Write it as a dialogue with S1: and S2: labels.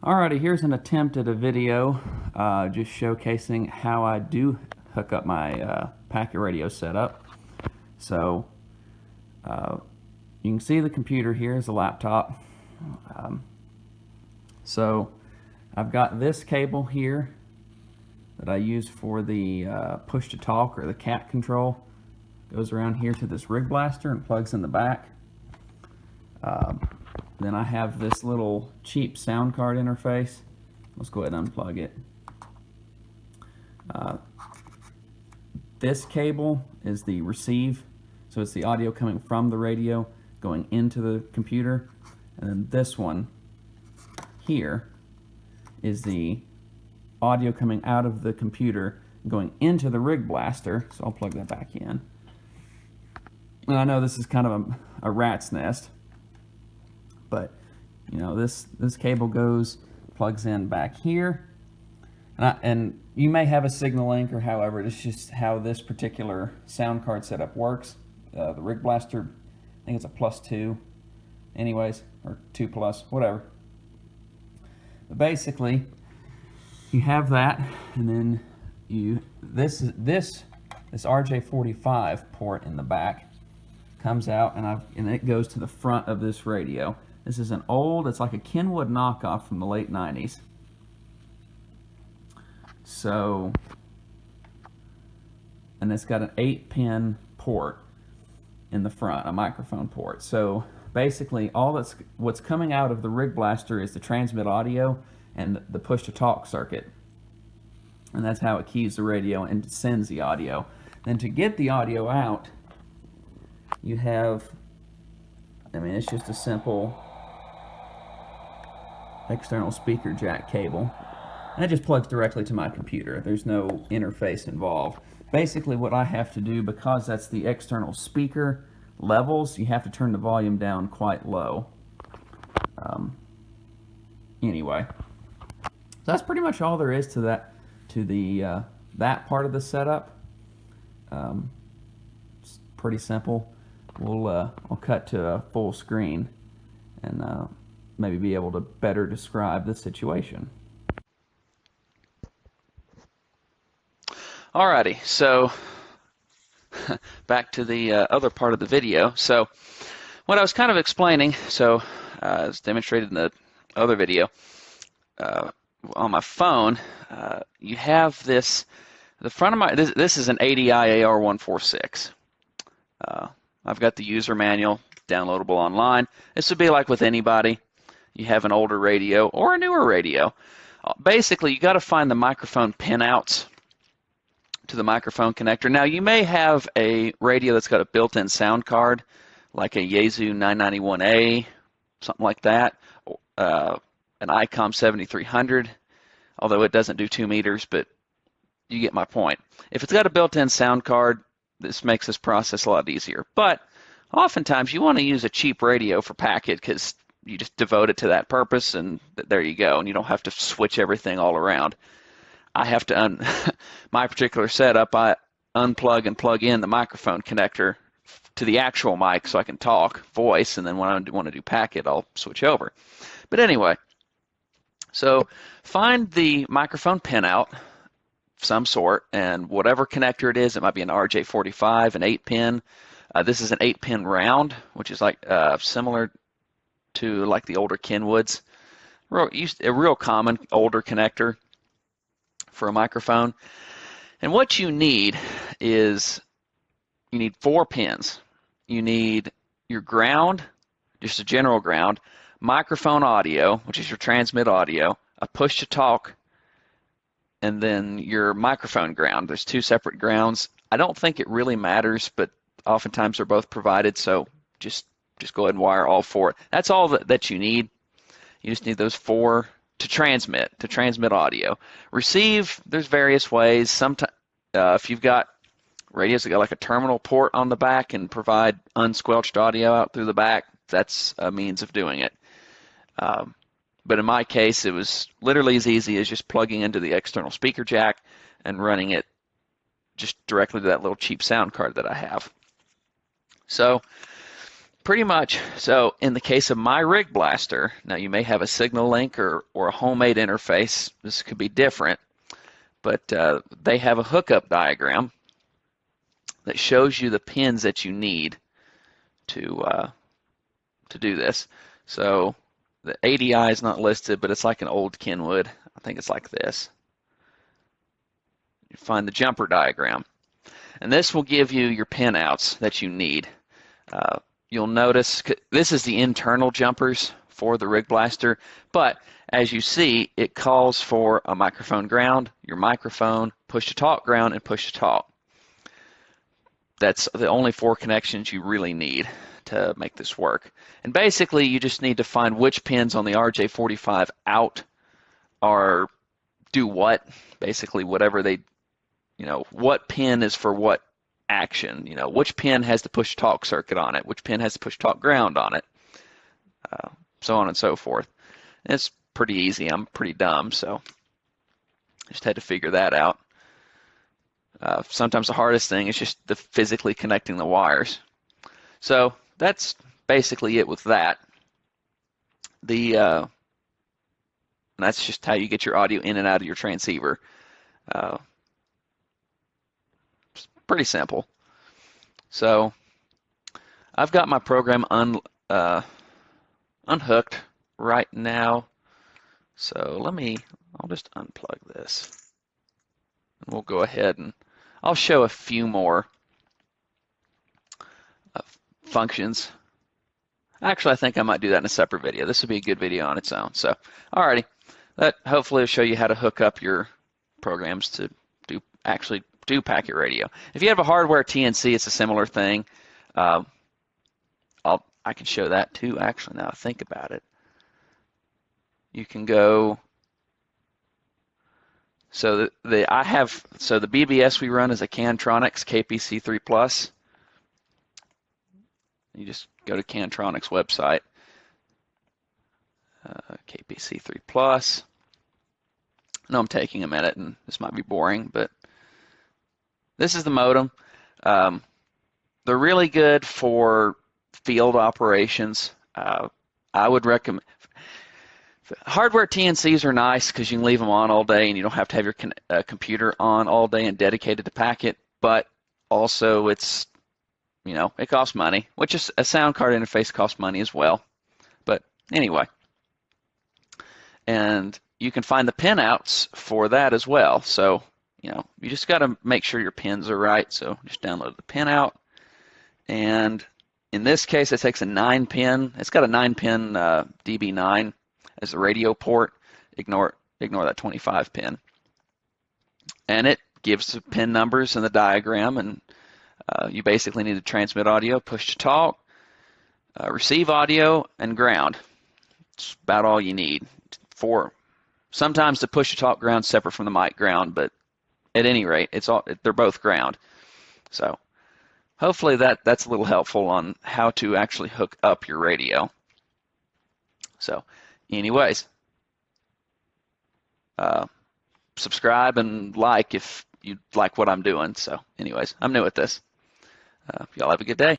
S1: Alrighty, here's an attempt at a video just showcasing how I do hook up my packet radio setup. So you can see the computer here is a laptop. So I've got this cable here that I use for the push to talk or the cat control. Goes around here to this rig blaster and plugs in the back. Then I have this little cheap sound card interface. Let's go ahead and unplug it. This cable is the receive, so it's the audio coming from the radio going into the computer. And then this one here is the audio coming out of the computer going into the rig blaster. So I'll plug that back in. And I know this is kind of a rat's nest, but you know, this cable plugs in back here, and you may have a signal link or however. It's just how this particular sound card setup works. The rig blaster, I think it's a +2 anyways, or 2+, whatever. But basically you have that, and then this RJ45 port in the back comes out, and it goes to the front of this radio. This is it's like a Kenwood knockoff from the late 90s. So, and it's got an 8-pin port in the front, a microphone port. So basically what's coming out of the rig blaster is the transmit audio and the push to talk circuit. And that's how it keys the radio and sends the audio. Then to get the audio out, you have, it's just a simple external speaker jack cable, and it just plugs directly to my computer. There's no interface involved. Basically what I have to do, because that's the external speaker levels, you have to turn the volume down quite low. Anyway, so that's pretty much all there is to that part of the setup. It's pretty simple. I'll cut to a full screen and maybe be able to better describe the situation.
S2: Alrighty, so back to the other part of the video. So what I was kind of explaining, as demonstrated in the other video, on my phone, you have this, the front of my, this is an ADI AR146. I've got the user manual downloadable online. This would be like with anybody. You have an older radio or a newer radio. Basically, you got to find the microphone pinouts to the microphone connector. Now, you may have a radio that's got a built-in sound card, like a Yaesu 991A, something like that, an ICOM 7300, although it doesn't do 2 meters, but you get my point. If it's got a built-in sound card, this makes this process a lot easier. But oftentimes you want to use a cheap radio for packet because you just devote it to that purpose, and there you go, and you don't have to switch everything all around. I have to my particular setup, I unplug and plug in the microphone connector to the actual mic so I can talk voice, and then when I want to do packet, I'll switch over. But anyway, so find the microphone pinout of some sort, and whatever connector it is, it might be an RJ45, an 8-pin. This is an 8-pin round, which is like similar to like the older Kenwoods. A real common older connector for a microphone. And what you need is, you need 4 pins. You need your ground, just a general ground, microphone audio, which is your transmit audio, a push to talk, and then your microphone ground. There's 2 separate grounds. I don't think it really matters, but oftentimes they're both provided, so just go ahead and wire all 4. That's all that you need. You just need those 4 to transmit audio. Receive, there's various ways. Sometimes if you've got radios that got like a terminal port on the back and provide unsquelched audio out through the back, that's a means of doing it. But in my case, it was literally as easy as just plugging into the external speaker jack and running it just directly to that little cheap sound card that I have. So pretty much. So in the case of my Rig Blaster, now you may have a Signal Link or a homemade interface. This could be different, but they have a hookup diagram that shows you the pins that you need to do this. So the ADI is not listed, but it's like an old Kenwood. I think it's like this. You find the jumper diagram, and this will give you your pin outs that you need. You'll notice this is the internal jumpers for the Rig Blaster, but as you see, it calls for a microphone ground, your microphone, push to talk ground, and push to talk. That's the only 4 connections you really need to make this work. And basically, you just need to find which pins on the RJ45 out are do what. Basically, whatever they, what pin is for what action. Which pin has the push talk circuit on it, which pin has the push talk ground on it, so on and so forth. And it's pretty easy. I'm pretty dumb, so just had to figure that out. Sometimes the hardest thing is just the physically connecting the wires. So that's basically it with that. That's just how you get your audio in and out of your transceiver. It's pretty simple. So I've got my program unhooked right now. So I'll just unplug this. And we'll go ahead and I'll show a few more functions. Actually, I think I might do that in a separate video. This would be a good video on its own. So, alrighty, that hopefully will show you how to hook up your programs to actually do packet radio. If you have a hardware TNC, it's a similar thing. I can show that too. Actually, now I think about it, you can go. So the BBS we run is a Cantronics KPC3 Plus. You just go to Cantronics website, KPC3 Plus. I know I'm taking a minute, and this might be boring, but this is the modem. They're really good for field operations. I would recommend. Hardware TNCs are nice because you can leave them on all day and you don't have to have your computer on all day and dedicated to packet, but also it's, it costs money, which is a sound card interface costs money as well. But anyway, and you can find the pin outs for that as well. So, you just got to make sure your pins are right. So just download the pin out. And in this case, it takes a 9-pin. It's got a 9-pin DB9 as the radio port. Ignore that 25 pin. And it gives the pin numbers in the diagram, and you basically need to transmit audio, push to talk, receive audio, and ground. It's about all you need. Sometimes the push to talk ground separate from the mic ground, but at any rate, they're both ground. So hopefully that's a little helpful on how to actually hook up your radio. So anyways, subscribe and like if you like what I'm doing. So anyways, I'm new at this. Y'all have a good day.